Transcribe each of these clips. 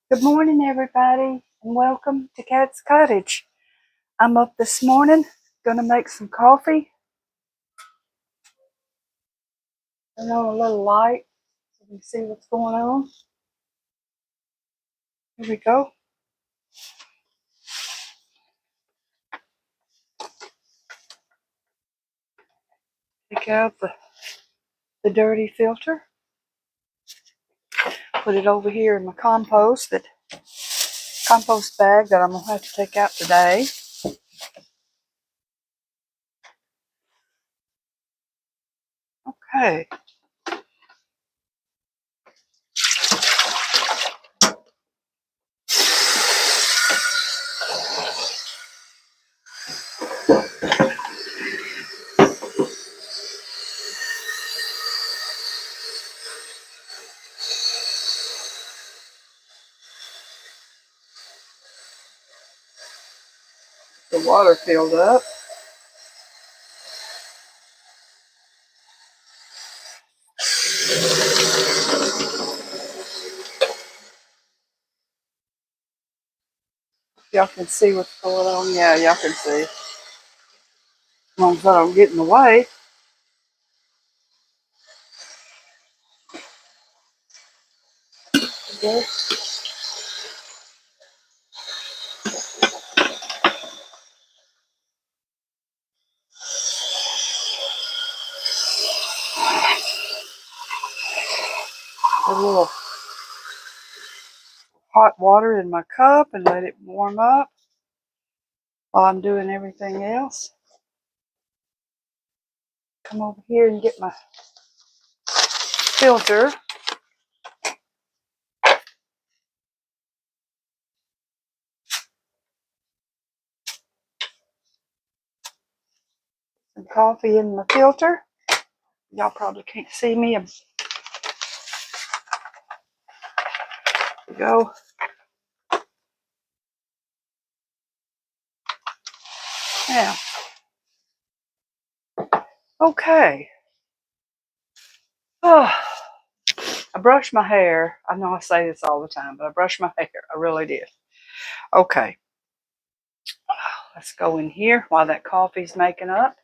Good morning, everybody, and welcome to Cat's Cottage. I'm up this morning, gonna make some coffee. Turn on a little light so you can see what's going on. Here we go. Take out the dirty filter. Put it over here in my compost bag that I'm gonna have to take out today. Okay. The water filled up. Y'all can see what's going on. Yeah, y'all can see. As long as I don't get in the way. Okay. A little hot water in my cup and let it warm up while I'm doing everything else. Come over here and get my filter. Some coffee in my filter. Y'all probably can't see me. There we go. Yeah. Okay. Oh, I brushed my hair. I know I say this all the time, but I brushed my hair. I really did. Okay. Let's go in here while that coffee's making up.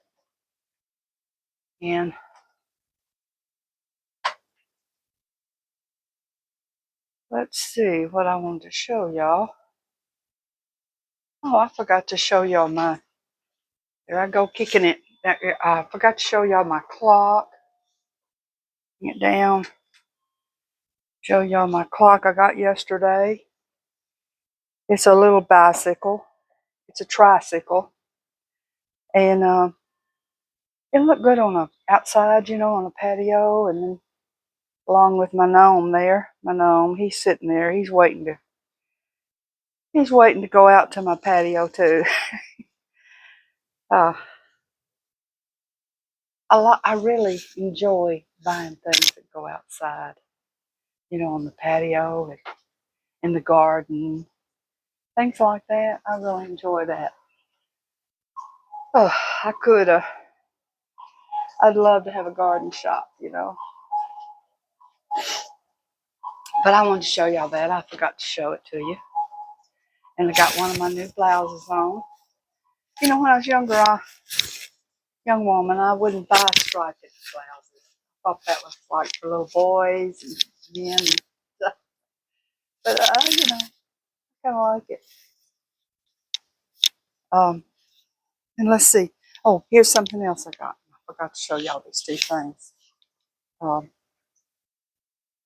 And let's see what I wanted to show y'all. Oh, I forgot to show y'all my, there I go kicking it. I forgot to show y'all my clock. Bring it down. Show y'all my clock I got yesterday. It's a little bicycle. It's a tricycle. And it looked good on the outside, on a patio. And then along with my gnome there. My gnome, he's sitting there. He's waiting to go out to my patio too. uh, I really enjoy buying things that go outside, on the patio and in the garden. Things like that. I really enjoy that. Oh, I'd love to have a garden shop. But I wanted to show y'all that. I forgot to show it to you. And I got one of my new blouses on. When I was young woman, I wouldn't buy striped blouses. I thought that was like for little boys and men and stuff. But I kind of like it. And let's see. Oh, here's something else I got. I forgot to show y'all these two things. Um,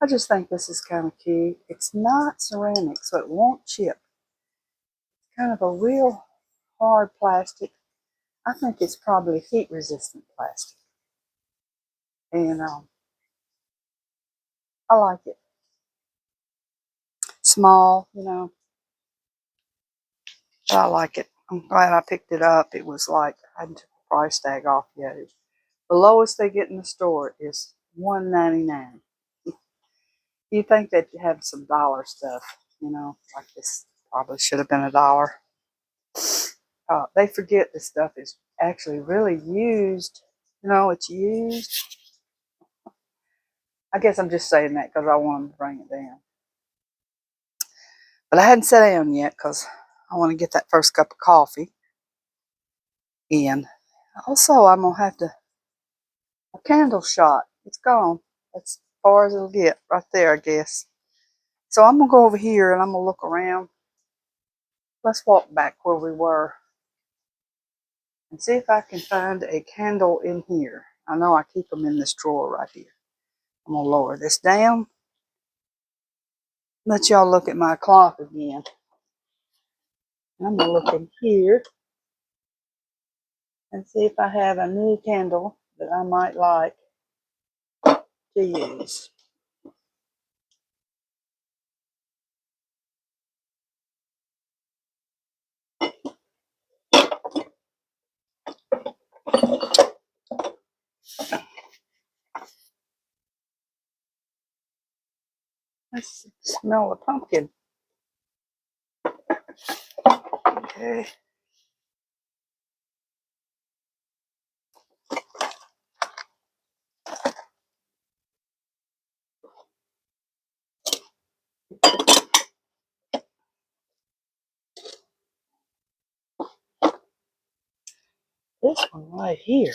I just think this is kind of cute. It's not ceramic, so it won't chip. It's kind of a real hard plastic. I think it's probably heat resistant plastic. And I like it. Small. But I like it. I'm glad I picked it up. It was like, I hadn't took the price tag off yet. The lowest they get in the store is $1.99. You think that you have some dollar stuff, like this probably should have been $1. They forget this stuff is actually really used. It's used. I guess I'm just saying that because I wanted to bring it down. But I hadn't sat down yet because I want to get that first cup of coffee in. Also, I'm going to have to, a candle shot. It's gone. That's as far as it'll get right there, I guess. So I'm going to go over here and I'm going to look around. Let's walk back where we were and see if I can find a candle in here. I know I keep them in this drawer right here. I'm going to lower this down. Let y'all look at my clock again. I'm going to look in here and see if I have a new candle that I might like to use. Let's smell the pumpkin. Okay. This one right here.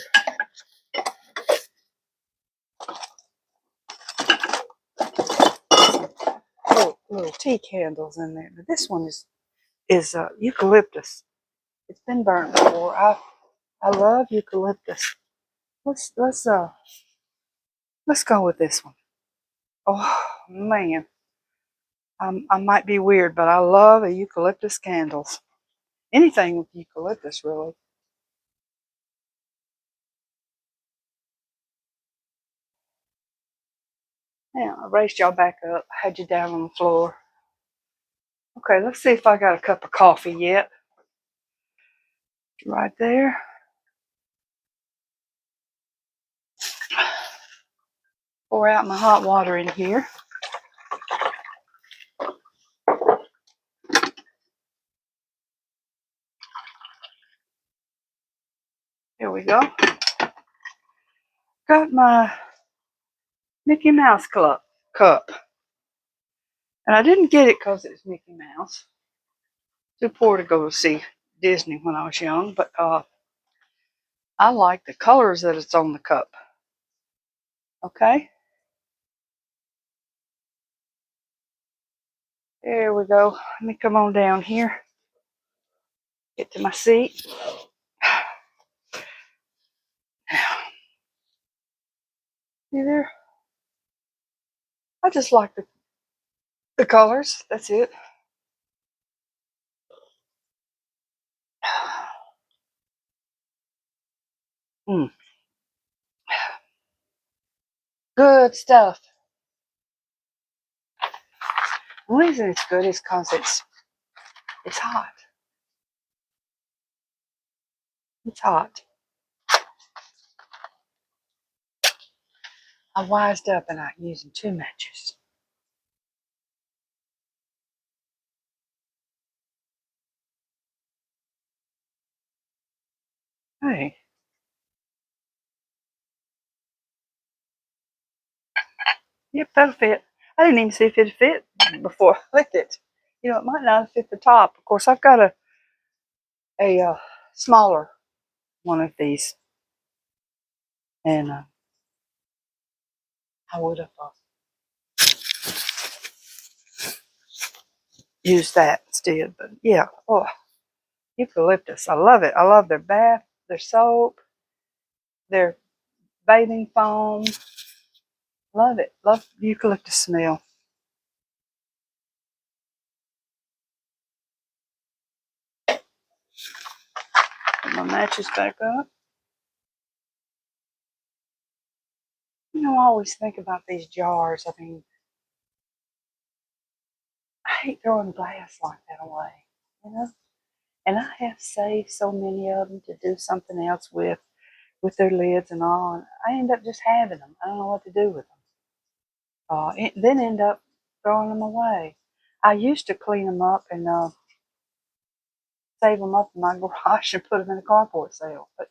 Little tea candles in there. But this one is eucalyptus. It's been burnt before. I love eucalyptus. Let's go with this one. Oh man, I might be weird, but I love the eucalyptus candles. Anything with eucalyptus, really. Now I raised y'all back up. I had you down on the floor. Okay, let's see if I got a cup of coffee yet. Right there. Pour out my hot water in here. Here we go. Got my Mickey Mouse cup. And I didn't get it because it was Mickey Mouse. Too poor to go see Disney when I was young, but I like the colors that it's on the cup. Okay. There we go. Let me come on down here. Get to my seat. See there? I just like the colors. That's it. Mm. Good stuff. The reason it's good is because it's hot. It's hot. I wised up and I'm using 2 matches. Hey. Yep, that'll fit. I didn't even see if it fit before I clicked it. You know, it might not fit the top. Of course, I've got a smaller one of these, and I would have used that instead. But yeah, oh, eucalyptus. I love it. I love their bath, their soap, their bathing foam. Love it. Love the eucalyptus smell. Put my matches back up. You know, I always think about these jars. I mean, I hate throwing glass like that away, you know? And I have saved so many of them to do something else with their lids and all. And I end up just having them. I don't know what to do with them. Then end up throwing them away. I used to clean them up and save them up in my garage and put them in a carport sale, but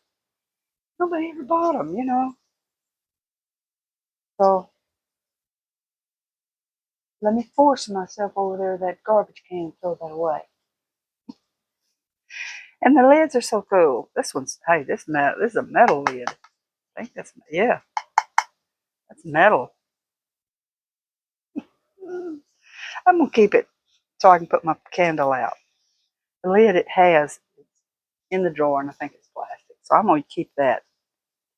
nobody ever bought them, you know. So Let me force myself over there to that garbage can and throw that away. And the lids are so cool. This one's, hey, this is a metal lid. I think that's, yeah, that's metal. I'm going to keep it so I can put my candle out. The lid it has in the drawer, and I think it's plastic. So I'm going to keep that.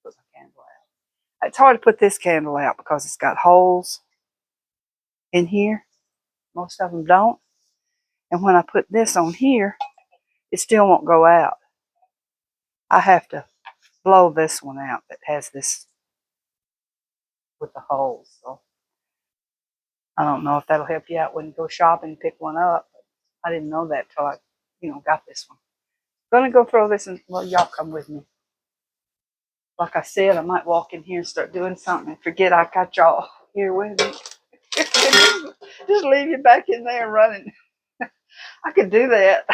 Put my candle out. It's hard to put this candle out because it's got holes in here. Most of them don't. And when I put this on here, it still won't go out. I have to blow this one out that has this with the holes. So I don't know if that'll help you out when you go shopping and pick one up. I didn't know that till I, got this one. Gonna go throw this in. Well, y'all come with me. Like I said, I might walk in here and start doing something and forget I got y'all here with me. Just leave you back in there running. I could do that.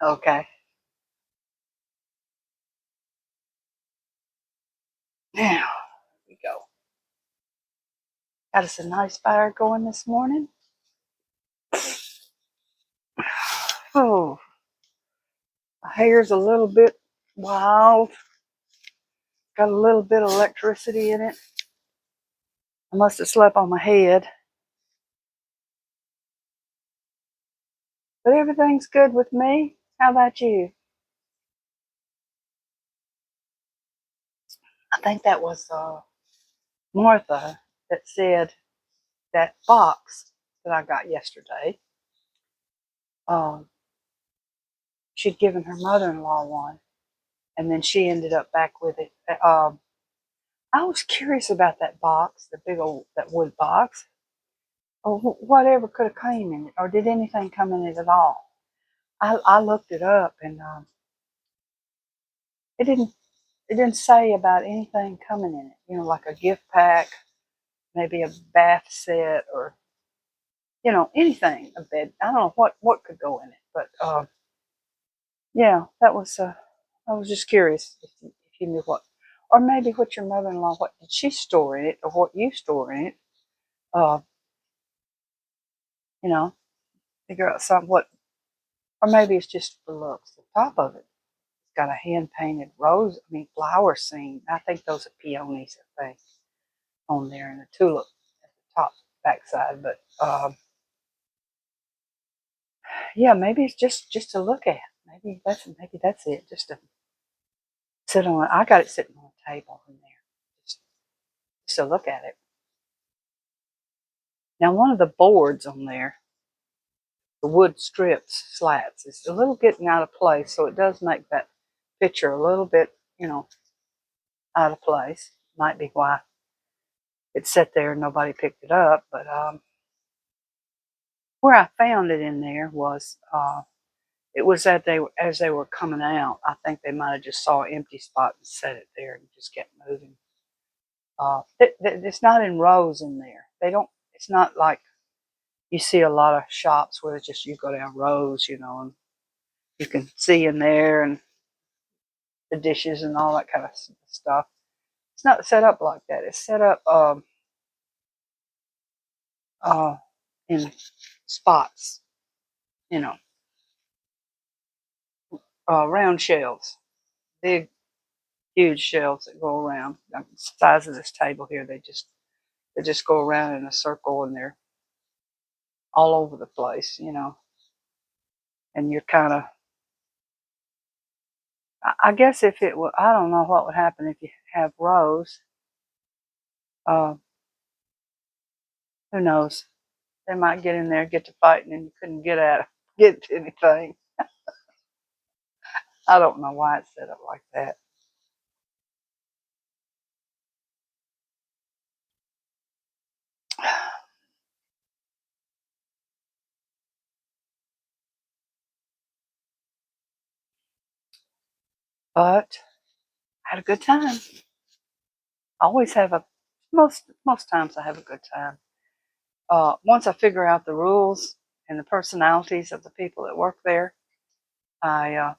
Okay. Now, here we go. Got us a nice fire going this morning. Oh, my hair's a little bit wild. Got a little bit of electricity in it. I must have slept on my head. But everything's good with me. How about you? I think that was Martha that said that box that I got yesterday. She'd given her mother-in-law one, and then she ended up back with it. I was curious about that box, the big old that wood box. Or whatever could have came in it, or did anything come in it at all? I looked it up, and it didn't say about anything coming in it. Like a gift pack, maybe a bath set, or anything. A bed. I don't know what could go in it, but yeah, that was. I was just curious if you knew what, or maybe what your mother-in-law, what did she store in it, or what you store in it. Uh, you know, Figure out what, or maybe it's just for looks. The top of it's got a hand-painted flower scene. I think those are peonies, I think, on there, and a tulip at the top backside. But yeah, maybe it's just to look at. Maybe that's it. Just to sit on it. I got it sitting on a table in there, just to look at it. Now, one of the boards on there, the wood strips, slats, is a little getting out of place, so it does make that picture a little bit, out of place. Might be why it sat there and nobody picked it up. But where I found it in there was it was that as they were coming out. I think they might have just saw an empty spot and set it there and just kept moving. It's not in rows in there. They don't. It's not like you see a lot of shops where it's just you go down rows, and you can see in there and the dishes and all that kind of stuff. It's not set up like that. It's set up uh, in spots, you know, round shelves, big, huge shelves that go around. Like the size of this table here, they just go around in a circle, and they're all over the place, And you're kind of, I guess if it would, I don't know what would happen if you have rows. Uh, who knows? They might get in there, get to fighting, and you couldn't get to anything. I don't know why it's set up like that. But I had a good time. I always have most times I have a good time. Once I figure out the rules and the personalities of the people that work there, I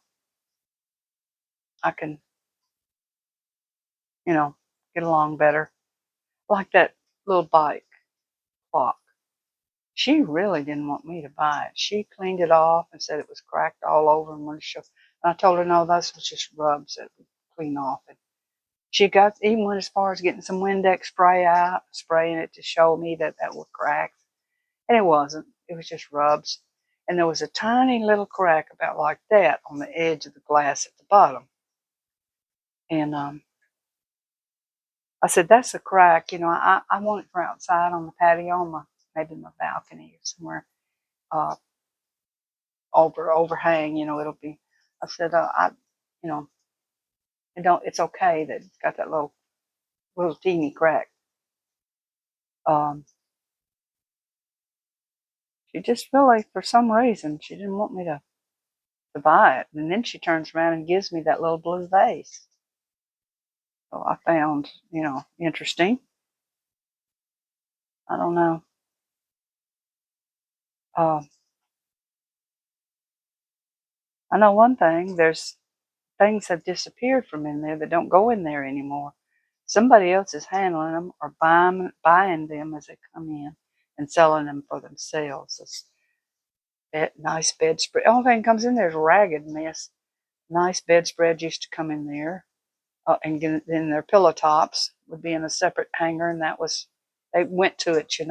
can get along better. Like that little bike clock. She really didn't want me to buy it. She cleaned it off and said it was cracked all over and wanted to show. And I told her, no, those was just rubs that would clean off. And she even went as far as getting some Windex spray out, spraying it to show me that that was cracked. And it wasn't. It was just rubs. And there was a tiny little crack about like that on the edge of the glass at the bottom. And I said, that's a crack. I want it for outside on the patio, on maybe my balcony or somewhere overhang. It'll be. I said, you know, it's okay that it's got that little teeny crack. Um, she just really, for some reason, she didn't want me to buy it. And then she turns around and gives me that little blue vase. So I found, interesting. I don't know. I know one thing. There's things have disappeared from in there that don't go in there anymore. Somebody else is handling them or buying them as they come in and selling them for themselves. It's nice bedspread. The only thing that comes in there is a ragged mess. Nice bedspread used to come in there. And then their pillow tops would be in a separate hanger, and they went to it, and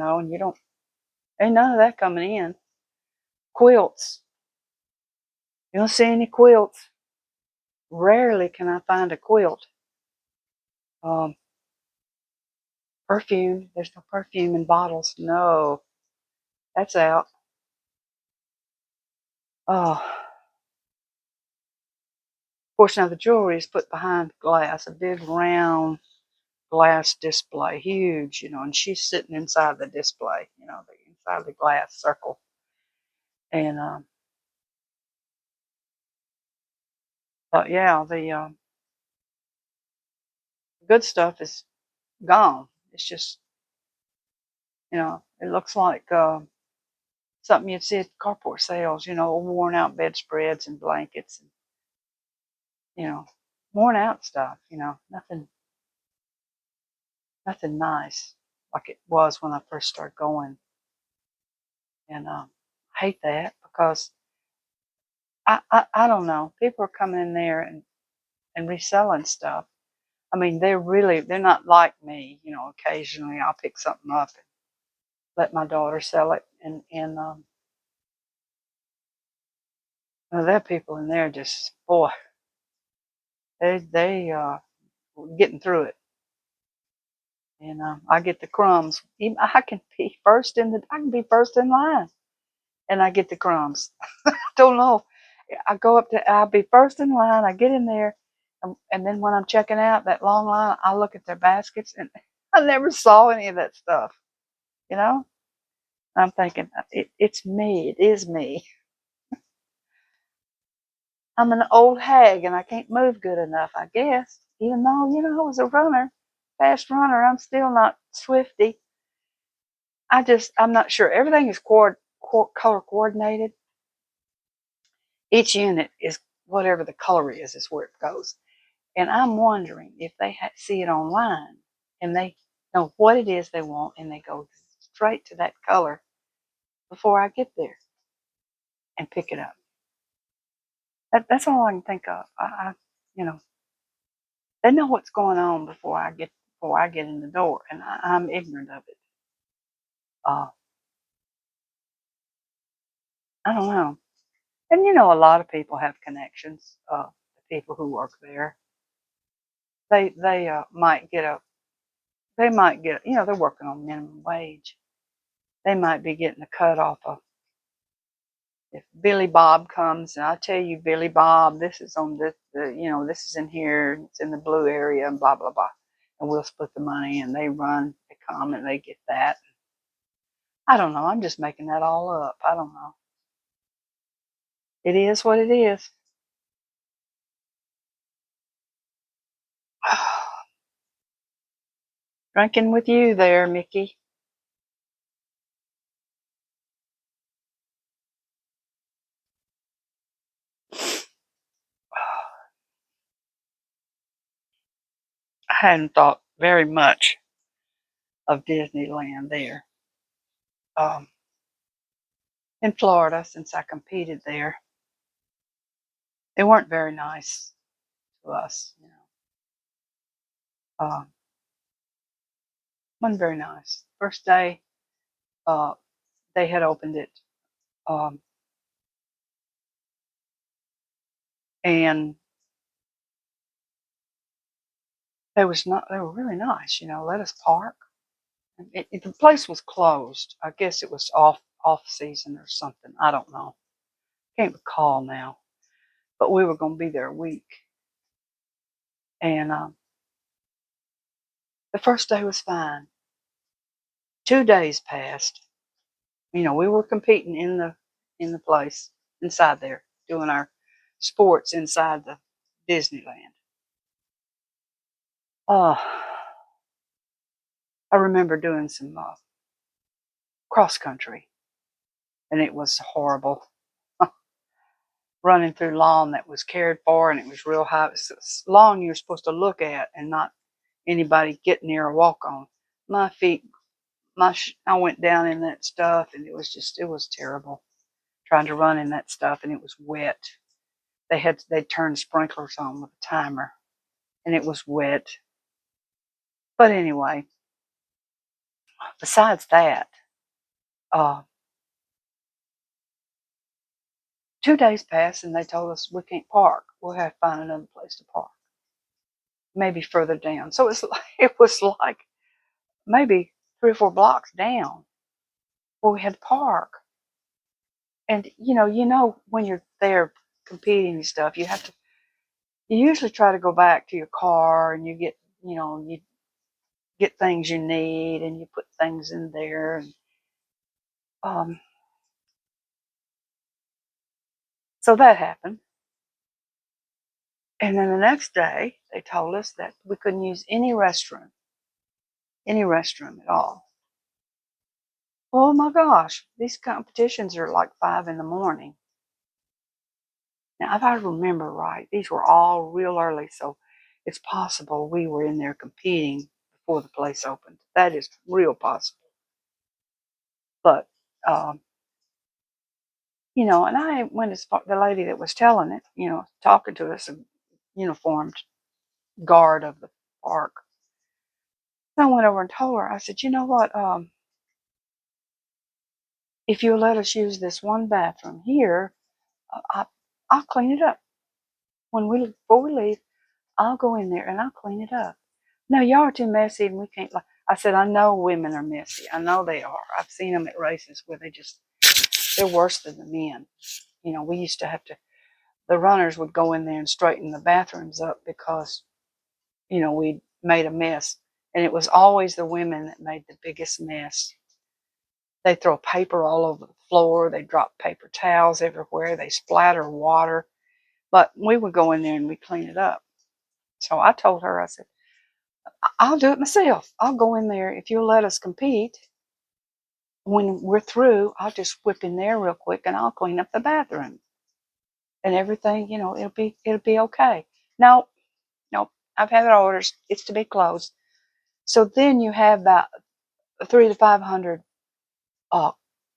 ain't none of that coming in. Quilts. You don't see any quilts. Rarely can I find a quilt. Perfume. There's no perfume in bottles. No. That's out. Oh. Of course, now the jewelry is put behind glass, a big round glass display, huge, and she's sitting inside the display, inside the glass circle. And, but yeah, the good stuff is gone. It's just, it looks like something you'd see at carport sales, worn out bedspreads and blankets and, worn out stuff, nothing nice like it was when I first started going. And I hate that because I don't know. People are coming in there and reselling stuff. I mean, they're not like me. Occasionally I'll pick something up and let my daughter sell it. And there are people in there just, boy, they getting through it. And I get the crumbs. I can be first in line, and I get the crumbs. Don't know. I'll be first in line. I get in there, and then when I'm checking out that long line, I look at their baskets, and I never saw any of that stuff. I'm thinking, it's me. It is me. I'm an old hag, and I can't move good enough, I guess. Even though, I was a fast runner, I'm still not swifty. I'm not sure. Everything is color coordinated. Each unit is whatever the color is where it goes. And I'm wondering if they see it online and they know what it is they want and they go straight to that color before I get there and pick it up. That's all I can think of. They know what's going on before I get in the door, and I'm ignorant of it. I don't know. And a lot of people have connections. The people who work there, they might get they're working on minimum wage. They might be getting a cut off of. If Billy Bob comes and I tell you, Billy Bob, this is on this is in here, it's in the blue area, and blah blah blah, and we'll split the money, and they come and they get that. I don't know. I'm just making that all up. I don't know. It is what it is. Drinking with you there, Mickey. I hadn't thought very much of Disneyland there in Florida, since I competed there. They weren't very nice to us, you know. Wasn't very nice. First day, uh, they had opened it, um, and they were really nice, you know. Let us park. The place was closed. I guess it was off season or something. I don't know. Can't recall now. But we were going to be there a week, and the first day was fine. 2 days passed. You know, we were competing in the place inside there, doing our sports inside the Disneyland. Uh, I remember doing some cross country, and it was horrible. Running through lawn that was cared for, and it was real high. It was lawn you're supposed to look at and not anybody get near or walk on. My feet, I went down in that stuff, and it was terrible trying to run in that stuff, and it was wet. They turned sprinklers on with a timer, and it was wet. But anyway, besides that, uh, 2 days passed, and they told us we can't park. We'll have to find another place to park, maybe further down. So it was like maybe 3 or 4 blocks down where we had to park. And when you're there competing and stuff, you usually try to go back to your car, and you get things you need, and you put things in there. And um, so that happened. And then the next day, they told us that we couldn't use any restroom at all. Oh my gosh, these competitions are like 5 in the morning. Now, if I remember right, these were all real early, so it's possible we were in there competing before the place opened. That is real possible. But, and I went as far, the lady that was telling it, talking to us, a uniformed guard of the park. I went over and told her, I said, you know what, if you'll let us use this one bathroom here, I'll clean it up. Before we leave, I'll go in there and I'll clean it up. No, y'all are too messy and we can't. I said, I know women are messy. I know they are. I've seen them at races where they're worse than the men. We used to the runners would go in there and straighten the bathrooms up because, we'd made a mess. And it was always the women that made the biggest mess. They throw paper all over the floor. They drop paper towels everywhere. They splatter water. But we would go in there and we'd clean it up. So I told her, I said, I'll do it myself. I'll go in there. If you'll let us compete, when we're through, I'll just whip in there real quick and I'll clean up the bathroom. And everything, it'll be okay. No, I've had orders. It's to be closed. So then you have about 300 to 500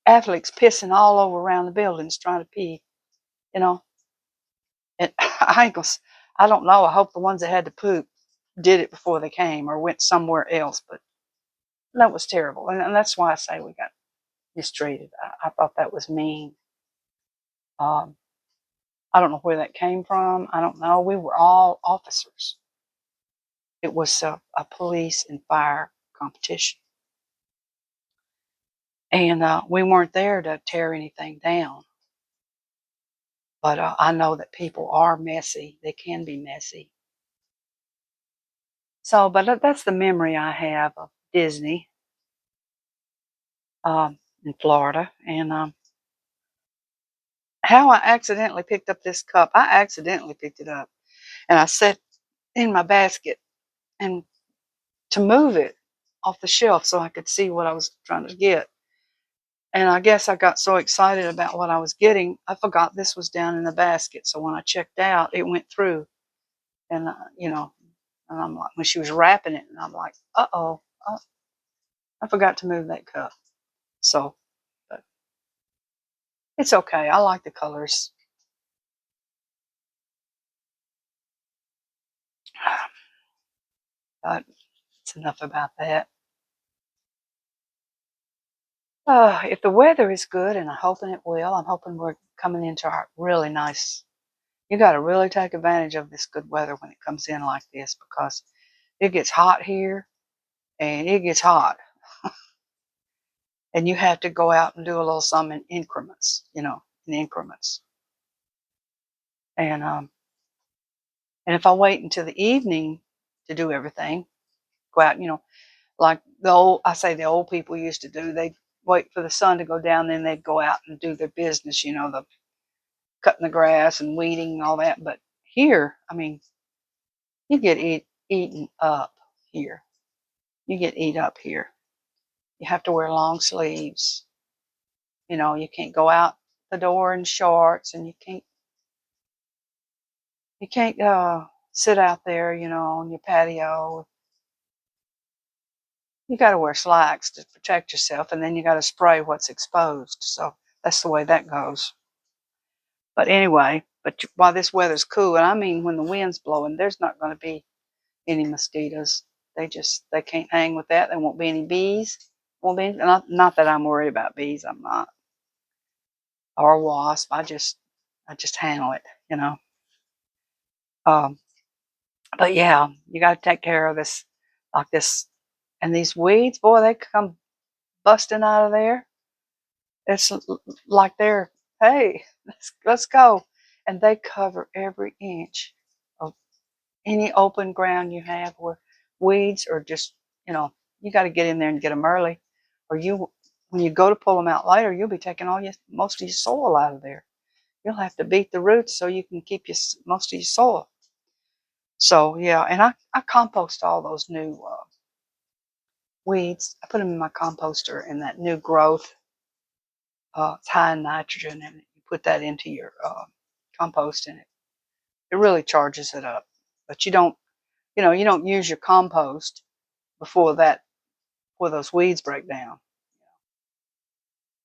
athletes pissing all over around the buildings trying to pee, you know. And I don't know. I hope the ones that had to poop did it before they came or went somewhere else. But that was terrible. And that's why I say we got mistreated. I thought that was mean. Um, I don't know where that came from. I don't know. We were all officers. It was a police and fire competition. And we weren't there to tear anything down. But I know that people are messy. They can be messy. So, but that's the memory I have of Disney in Florida. And how I accidentally picked up this cup. I accidentally picked it up. And I set in my basket and to move it off the shelf so I could see what I was trying to get. And I guess I got so excited about what I was getting, I forgot this was down in the basket. So when I checked out, it went through. And, and I'm like, when she was wrapping it, and I'm like, uh-oh. I forgot to move that cup. So, but it's okay. I like the colors. But it's enough about that. If the weather is good, and I'm hoping it will, I'm hoping we're coming into our really nice. You got to really take advantage of this good weather when it comes in like this, because it gets hot here, and it gets hot, and you have to go out and do a little something in increments, in increments. And if I wait until the evening to do everything, go out, like the old people used to do. They'd wait for the sun to go down, then they'd go out and do their business, the cutting the grass and weeding and all that. But here, I mean, you get eaten up here. You get eat up here. You have to wear long sleeves. You can't go out the door in shorts, and you can't sit out there, on your patio. You got to wear slacks to protect yourself, and then you got to spray what's exposed. So that's the way that goes. But anyway, while this weather's cool, and I mean when the wind's blowing, there's not going to be any mosquitoes. They can't hang with that. There won't be any bees. Won't be not that I'm worried about bees. I'm not, or wasp. I just handle it. Um, but yeah, you got to take care of this, like this, and these weeds. Boy, they come busting out of there. It's like they're, hey, let's go, and they cover every inch of any open ground you have where weeds are just, you got to get in there and get them early, or when you go to pull them out later, you'll be taking most of your soil out of there. You'll have to beat the roots so you can keep most of your soil. So yeah, and I compost all those new weeds. I put them in my composter, and that new growth, it's high in nitrogen, and you put that into your compost, and it really charges it up. But you don't use your compost before those weeds break down.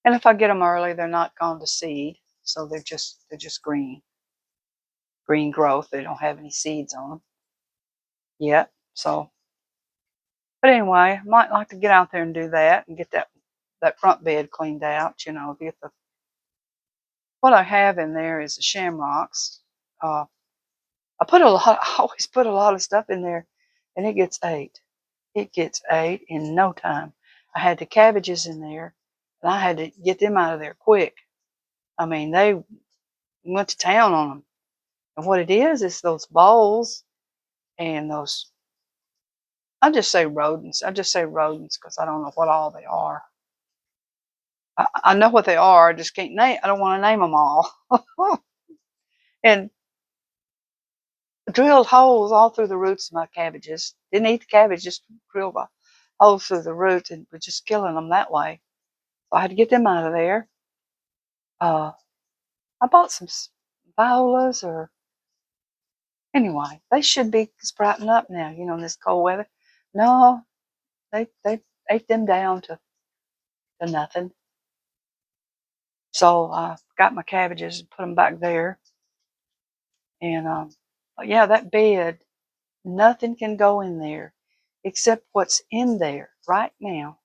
And if I get them early, they're not gone to seed, so they're just green growth. They don't have any seeds on them yet. So, but anyway, I might like to get out there and do that and get that front bed cleaned out. What I have in there is the shamrocks. Uh, I always put a lot of stuff in there, and it gets ate. It gets ate in no time. I had the cabbages in there, and I had to get them out of there quick. I mean, they went to town on them. And what it is those voles and those, I just say rodents because I don't know what all they are. I know what they are. I just can't name. I don't want to name them all. And drilled holes all through the roots of my cabbages. Didn't eat the cabbage, just drilled holes through the roots, and was just killing them that way. So I had to get them out of there. Uh, I bought some violas, or anyway, they should be sprouting up now. In this cold weather. No, they ate them down to nothing. So I got my cabbages and put them back there. And but yeah, that bed, nothing can go in there except what's in there right now.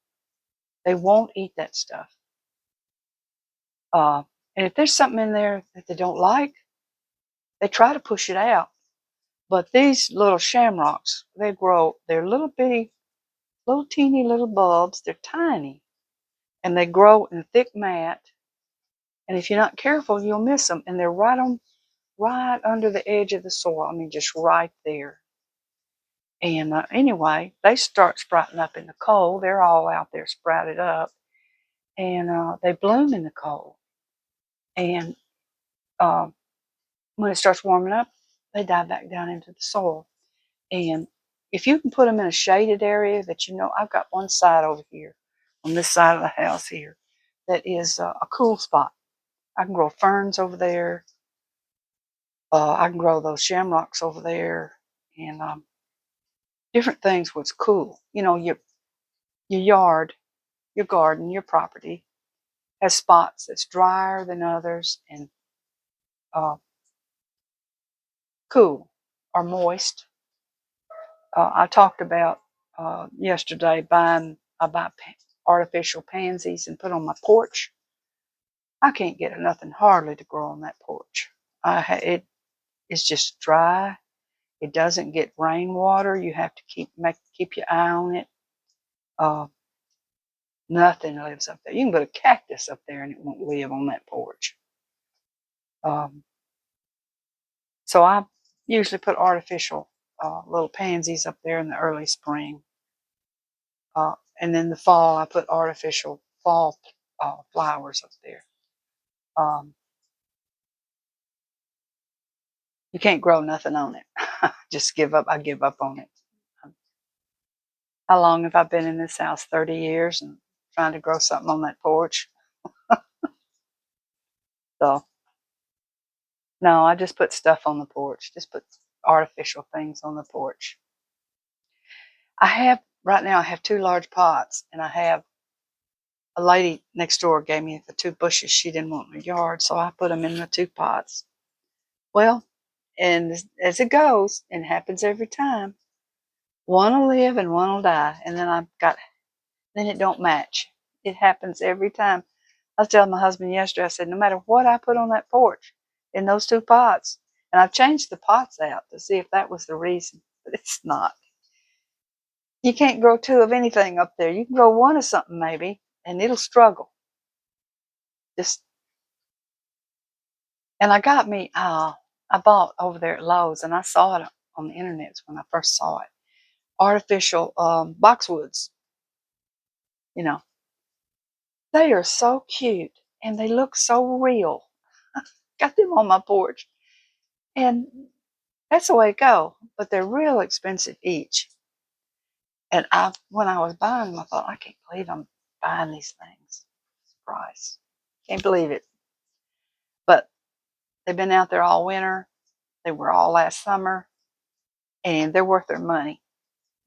They won't eat that stuff. Uh, and if there's something in there that they don't like, they try to push it out. But these little shamrocks, they're little bitty, little teeny little bulbs. They're tiny, and they grow in a thick mat. And if you're not careful, you'll miss them. And they're right under the edge of the soil. I mean, just right there. And anyway, they start sprouting up in the cold. They're all out there sprouted up, and they bloom in the cold. And um, when it starts warming up, they die back down into the soil. And if you can put them in a shaded area that I've got one side over here, on this side of the house here, that is a cool spot. I can grow ferns over there. I can grow those shamrocks over there, and different things. What's cool, your yard. your garden, your property, has spots that's drier than others and uh, cool or moist. I talked about yesterday I buy artificial pansies and put on my porch. I can't get nothing hardly to grow on that porch. It is just dry. It doesn't get rainwater. You have to keep your eye on it. Uh, Nothing lives up there. You can put a cactus up there and it won't live on that porch. Um, so I usually put artificial little pansies up there in the early spring. And then the fall, I put artificial fall flowers up there. Um, you can't grow nothing on it. Just give up. I give up on it. How long have I been in this house? 30 years and trying to grow something on that porch. So, no, I just put stuff on the porch. Just put artificial things on the porch. Right now, I have 2 large pots, and I have a lady next door gave me the 2 bushes she didn't want in the yard, so I put them in the 2 pots. Well, and as it goes, and happens every time, one will live and one will die, and then it don't match. It happens every time. I was telling my husband yesterday, I said, no matter what I put on that porch in those 2 pots, and I've changed the pots out to see if that was the reason, but it's not. You can't grow 2 of anything up there. You can grow 1 of something maybe, and it'll struggle. Just, and I bought over there at Lowe's, and I saw it on the internet when I first saw it. Artificial boxwoods, you know. They are so cute, and they look so real. Got them on my porch, and that's the way to go. But they're real expensive each. And when I was buying them, I thought, I can't believe I'm buying these things. Price. Can't believe it. But they've been out there all winter. They were all last summer, and they're worth their money.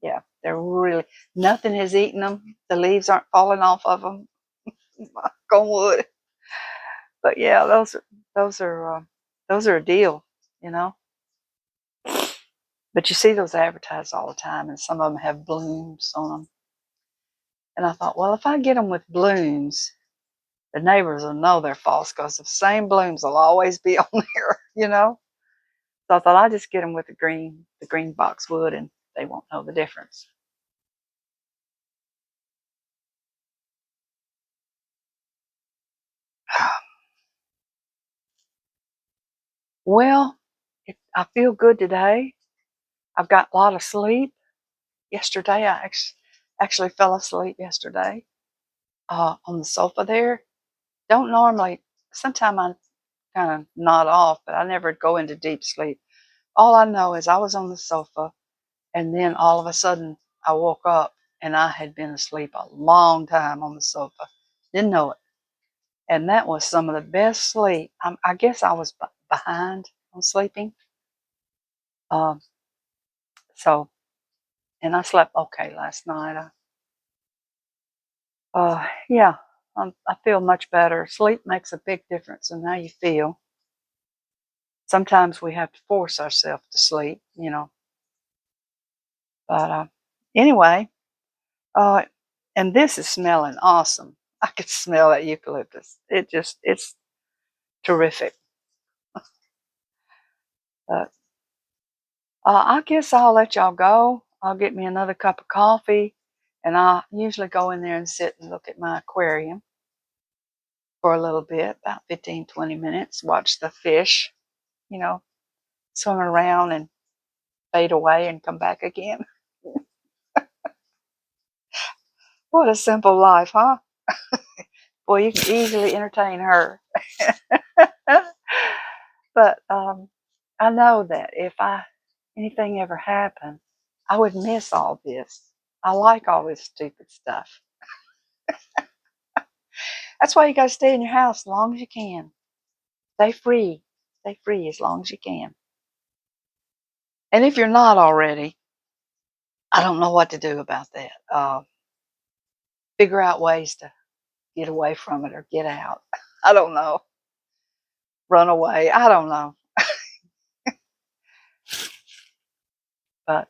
Yeah, they're really, nothing has eaten them. The leaves aren't falling off of them. Knock on wood. But yeah, those are those are a deal, you know. But you see those advertised all the time, and some of them have blooms on them. And I thought, well, if I get them with blooms, the neighbors will know they're false because the same blooms will always be on there, you know. So I thought I'd just get them with the green boxwood, and they won't know the difference. Well, I feel good today. I've got a lot of sleep. Yesterday, I actually fell asleep yesterday on the sofa there. Don't normally, sometimes I kind of nod off, but I never go into deep sleep. All I know is I was on the sofa, and then all of a sudden I woke up and I had been asleep a long time on the sofa. Didn't know it. And that was some of the best sleep. I guess I was behind on sleeping. Um, so, and I slept okay last night. Yeah, I feel much better. Sleep makes a big difference in how you feel. Sometimes we have to force ourselves to sleep, you know. But anyway, uh, and this is smelling awesome. I could smell that eucalyptus. It's terrific. But I guess I'll let y'all go. I'll get me another cup of coffee, and I usually go in there and sit and look at my aquarium for a little bit, about 15, 20 minutes, watch the fish, you know, swim around and fade away and come back again. What a simple life, huh? Boy, you can easily entertain her. But I know that if anything ever happened, I would miss all this. I like all this stupid stuff. That's why you got to stay in your house as long as you can. Stay free. Stay free as long as you can. And if you're not already, I don't know what to do about that. figure out ways to get away from it or get out. I don't know. Run away. I don't know. But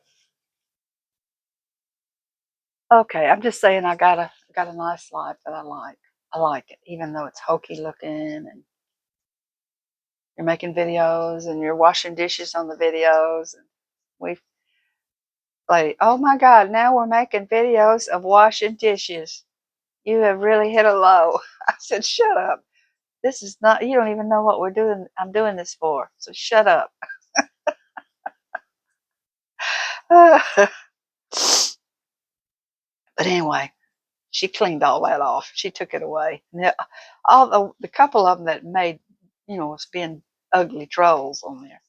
okay, I'm just saying I got a nice life that I like. I like it, even though it's hokey looking and you're making videos and you're washing dishes on the videos. And we've like, oh my God, now we're making videos of washing dishes. You have really hit a low. I said, shut up. This is not, you don't even know what we're doing. I'm doing this for. So shut up. But anyway, she cleaned all that off. She took it away. And all the couple of them that made, was being ugly trolls on there.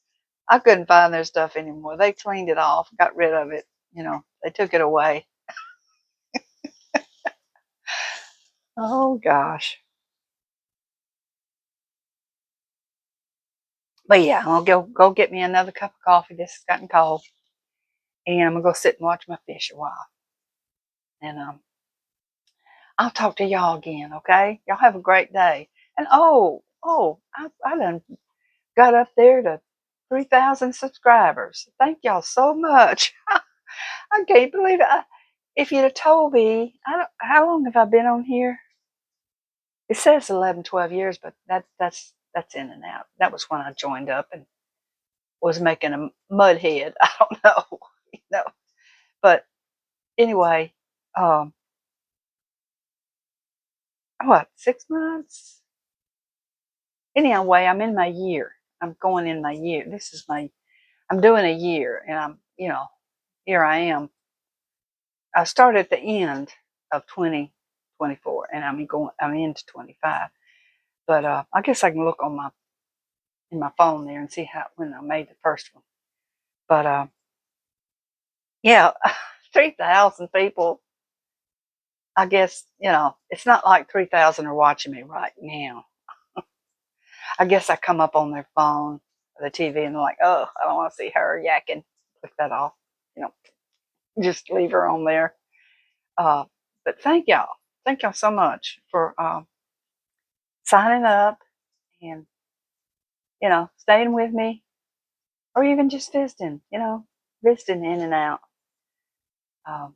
I couldn't find their stuff anymore. They cleaned it off, got rid of it. They took it away. Oh gosh. But yeah, I'll go get me another cup of coffee. This has gotten cold, and I'm gonna go sit and watch my fish a while. And I'll talk to y'all again. Okay, y'all have a great day. And I done got up there to 3,000 subscribers. Thank y'all so much. I can't believe it. If you'd have told me, how long have I been on here? It says 11, 12 years, but that's in and out. That was when I joined up and was making a mud head. I don't know, But anyway, um, what, 6 months? Anyway, I'm in my year. I'm going in my year. I'm doing a year, and here I am. I started at the end of 2024, and I'm into 25. But I guess I can look in my phone there and see when I made the first one. But yeah, 3,000 people. I guess it's not like 3,000 are watching me right now. I guess I come up on their phone or the TV and they're like, oh, I don't want to see her yakking. Click that off. You know, just leave her on there. Uh, but thank y'all. Thank y'all so much for signing up and, staying with me or even just visiting, visiting in and out. Um,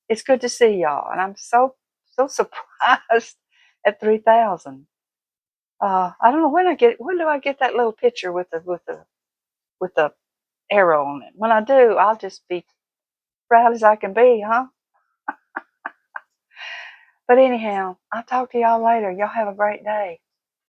it's good to see y'all. And I'm so surprised at 3,000. I don't know when do I get that little picture with the arrow on it. When I do, I'll just be proud as I can be, huh? But anyhow, I'll talk to y'all later. Y'all have a great day.